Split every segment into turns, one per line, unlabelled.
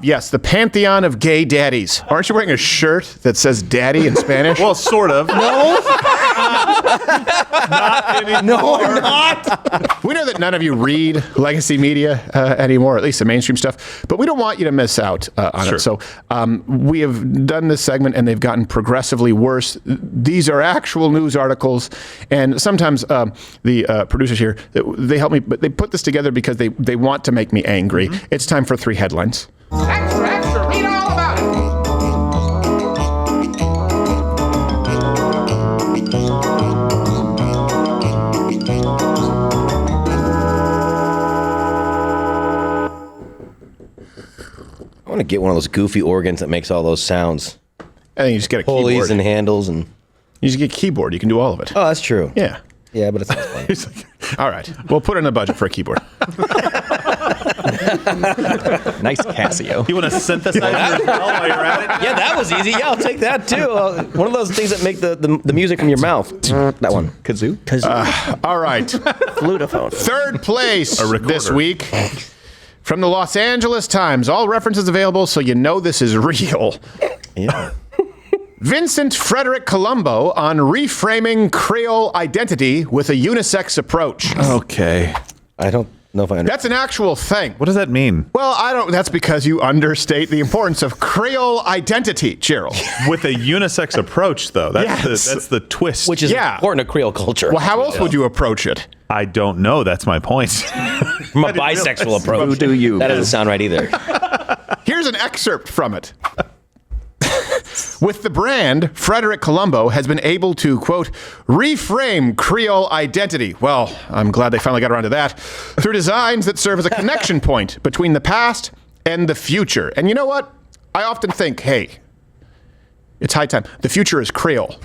Yes, the pantheon of gay daddies. Aren't you wearing a shirt that says daddy in Spanish?
Well, sort of.
No.
Not anymore.
No, I'm not.
We know that none of you read legacy media anymore, at least the mainstream stuff, but we don't want you to miss out on it. So we have done this segment, and they've gotten progressively worse. These are actual news articles, and sometimes the producers here, they help me, but they put this together because they want to make me angry. Mm-hmm. It's time for 3 headlines.
Extra, extra, read all about it.
I want to get one of those goofy organs that makes all those sounds.
And you just get a keyboard.
Pulleys and handles and...
You just get a keyboard. You can do all of it.
Oh, that's true.
Yeah.
Yeah, but it sounds fun.
It's like, all right. We'll put in a budget for a keyboard.
Nice Casio.
You want to synthesize your bell while you're at it?
Yeah, that was easy. Yeah, I'll take that too. One of those things that make the music from your mouth. That one.
Kazoo?
All right.
Flutophone.
Third place this week from the Los Angeles Times. All references available, so you know this is real.
Yeah.
Vincent Frederick Colombo on reframing Creole identity with a unisex approach.
Okay.
I don't know if I understand.
That's an actual thing.
What does that mean?
Well, I don't. That's because you understate the importance of Creole identity, Gerald.
With a unisex approach, though. That's,
Yes.
that's the twist.
Which is important to Creole culture.
Well, how else would you approach it?
I don't know. That's my point.
From a bisexual approach.
Who do you?
That doesn't sound right either.
Here's an excerpt from it. With the brand, Frederick Colombo has been able to, quote, reframe Creole identity. Well, I'm glad they finally got around to that. Through designs that serve as a connection point between the past and the future. And you know what? I often think, hey, it's high time. The future is Creole.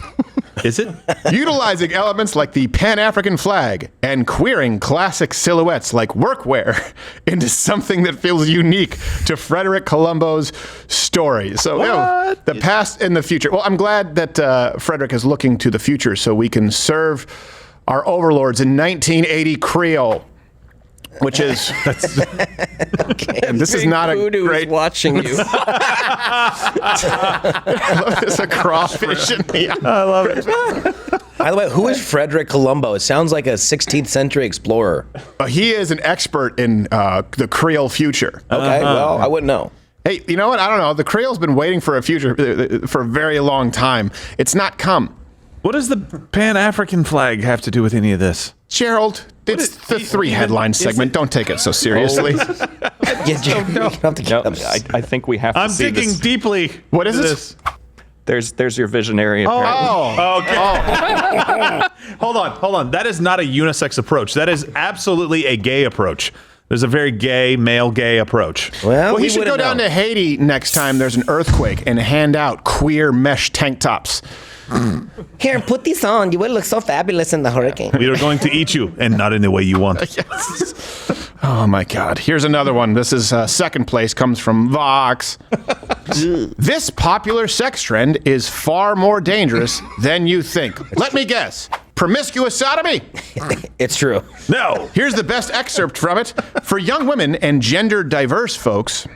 Is it?
Utilizing elements like the Pan-African flag and queering classic silhouettes like workwear into something that feels unique to Frederick Colombo's story. So, the past and the future. Well, I'm glad that Frederick is looking to the future so we can serve our overlords in 1980 Creole. Which is, and this is not a great...
watching you.
There's a crawfish in me.
I love it.
By the way, who is Frederick Colombo? It sounds like a 16th century explorer.
He is an expert in the Creole future.
Okay, well, I wouldn't know.
Hey, you know what? I don't know. The Creole's been waiting for a future for a very long time. It's not come.
What does the Pan-African flag have to do with any of this?
Gerald, it's the 3 headline segment. Don't take it so seriously.
I think we have to
I'm
see
digging
this.
deeply.
What is this?
There's your visionary. Apparently.
Okay. Hold on. That is not a unisex approach. That is absolutely a gay approach. There's a very gay, male gay approach.
Well, he should go down to Haiti next time there's an earthquake and hand out queer mesh tank tops.
Here, put this on. You will look so fabulous in the hurricane.
We are going to eat you, and not in the way you want.
Yes. Oh, my God. Here's another one. This is second place, comes from Vox. This popular sex trend is far more dangerous than you think. Let me guess. Promiscuous sodomy?
It's true.
No.
Here's the best excerpt from it. For young women and gender diverse folks,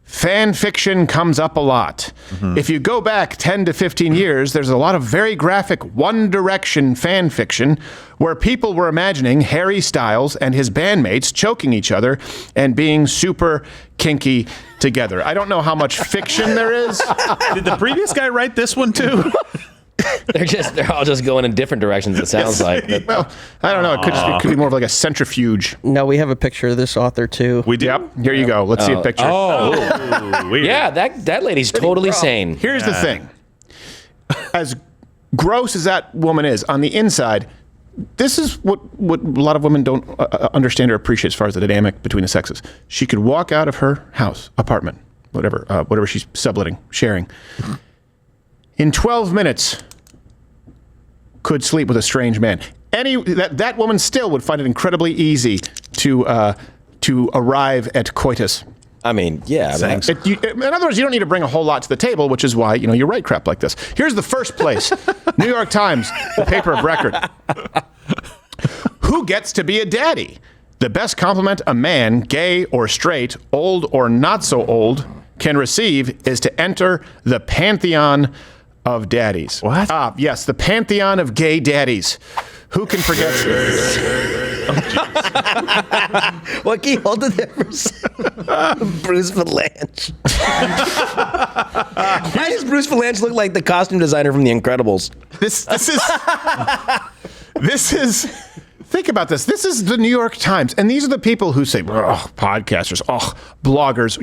fan fiction comes up a lot. Mm-hmm. If you go back 10 to 15 years, there's a lot of very graphic One Direction fan fiction where people were imagining Harry Styles and his bandmates choking each other and being super kinky together. I don't know how much fiction there is.
Did the previous guy write this one too?
They're all just going in different directions, it sounds like.
Well, I don't know. It could be more of like a centrifuge.
No, we have a picture of this author too.
We do?
Yep. Here you go. Let's see a picture.
Weird.
Yeah, that lady's totally sane.
Here's the thing. As gross as that woman is, on the inside, this is what a lot of women don't understand or appreciate as far as the dynamic between the sexes. She could walk out of her house, apartment, whatever she's subletting, sharing. In 12 minutes, could sleep with a strange man. That woman still would find it incredibly easy to arrive at coitus.
I mean, yeah.
In other words, you don't need to bring a whole lot to the table, which is why you write crap like this. Here's the first place: New York Times, the paper of record. Who gets to be a daddy? The best compliment a man, gay or straight, old or not so old, can receive is to enter the pantheon of daddies.
What?
Yes, the pantheon of gay daddies. Who can forget?
What, can you hold it there for a second? Bruce Valanche. Why does Bruce Valanche look like the costume designer from The Incredibles?
This is. Think about this. This is the New York Times, and these are the people who say, "Oh, podcasters, oh, bloggers."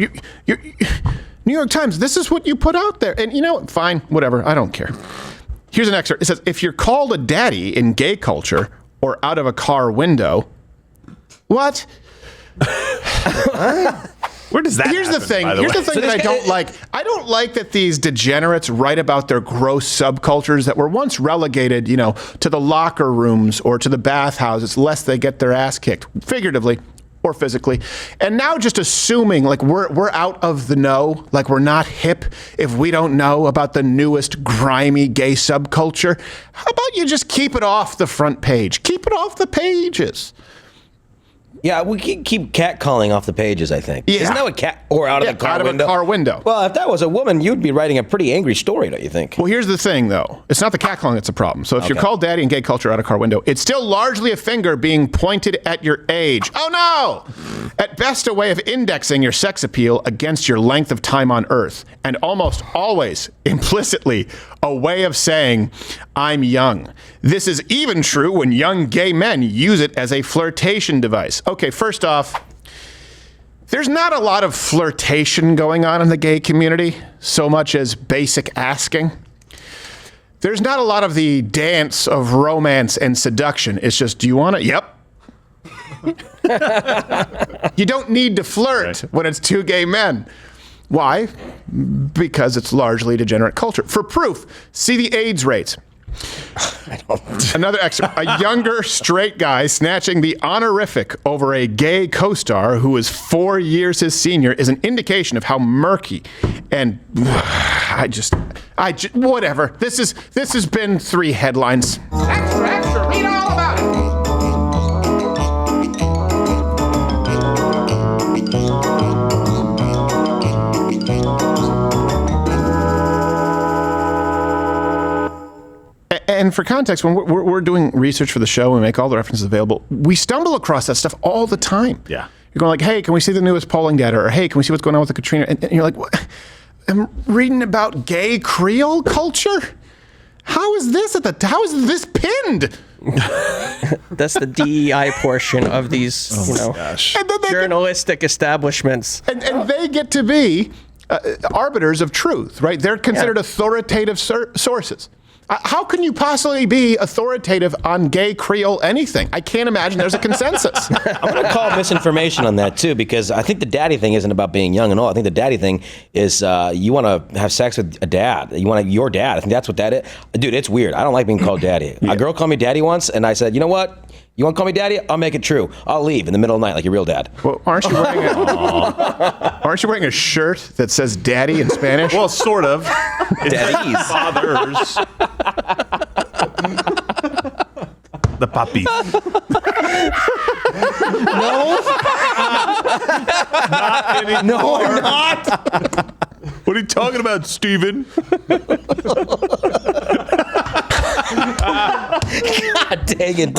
New York Times. This is what you put out there, and you know, fine, whatever. I don't care. Here's an excerpt. It says, "If you're called a daddy in gay culture or out of a car window, what?"
Where does that
Here's the
happen,
thing.
by the
Here's
way?
the thing that I don't like. I don't like that these degenerates write about their gross subcultures that were once relegated, you know, to the locker rooms or to the bathhouses, lest they get their ass kicked, figuratively or physically. And now just assuming like we're out of the know, like we're not hip if we don't know about the newest grimy gay subculture. How about you just keep it off the front page? Keep it off the pages.
Yeah, we can keep catcalling off the pages, I think.
Yeah.
Isn't that what cat or out of the car
out
window?
of a car window.
Well, if that was a woman, you'd be writing a pretty angry story, don't you think?
Well, here's the thing, though. It's not the catcalling that's a problem. So if you're called daddy in gay culture out a car window, it's still largely a finger being pointed at your age. Oh, no! At best, a way of indexing your sex appeal against your length of time on Earth. And almost always, implicitly, a way of saying, I'm young. This is even true when young gay men use it as a flirtation device. Okay, first off, there's not a lot of flirtation going on in the gay community, so much as basic asking. There's not a lot of the dance of romance and seduction. It's just, do you want it? Yep. You don't need to flirt when it's two gay men. Why? Because it's largely degenerate culture. For proof, see the AIDS rates. Another excerpt. A younger straight guy snatching the honorific over a gay co-star who is 4 years his senior is an indication of how murky and whatever. This has been 3 headlines.
Extra, extra, read all about it.
And for context, when we're doing research for the show and we make all the references available, we stumble across that stuff all the time.
Yeah.
You're going like, hey, can we see the newest polling data? Or hey, can we see what's going on with the Katrina? And you're like, what? I'm reading about gay Creole culture? How is this pinned?
That's the DEI portion of these,
Gosh.
And then
journalistic establishments.
and they get to be arbiters of truth, right? They're considered authoritative sources. How can you possibly be authoritative on gay Creole anything? I can't imagine there's a consensus.
I'm going to call misinformation on that, too, because I think the daddy thing isn't about being young and old. I think the daddy thing is you want to have sex with a dad. You want your dad. I think that's what that is. Dude, it's weird. I don't like being called daddy. A girl called me daddy once, and I said, you know what? You want to call me daddy? I'll make it true. I'll leave in the middle of the night like your real dad.
Well, aren't you wearing a shirt that says daddy in Spanish?
Well, sort of. It's
Daddies.
fathers. The puppies.
No, I'm not.
What are you talking about, Steven?
God dang it.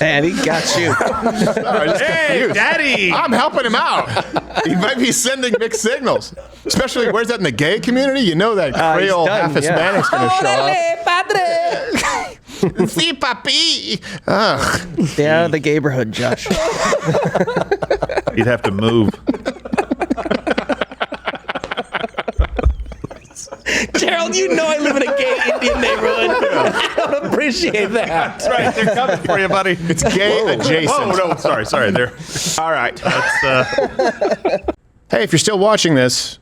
And he got you.
Hey, Daddy!
I'm helping him out. He might be sending mixed signals. Especially, where's that in the gay community? You know that Creole
done,
half Hispanic's going to show up.
Padre.
Si, papi. Ugh.
Stay out of the neighborhood, Josh.
You'd have to move.
Gerald, you know I live in a gay Indian neighborhood. I don't appreciate that.
That's right. They're coming for you, buddy.
It's gay adjacent.
Oh, no. Sorry. There.
All right.
That's,
Hey, if you're still watching this,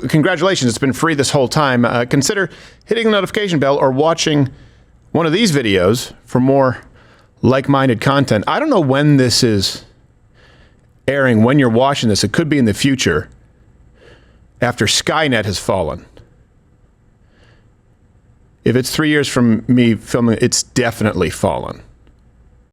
congratulations. It's been free this whole time. Consider hitting the notification bell or watching one of these videos for more like-minded content. I don't know when this is airing, when you're watching this. It could be in the future after Skynet has fallen. If it's 3 years from me filming, it's definitely fallen.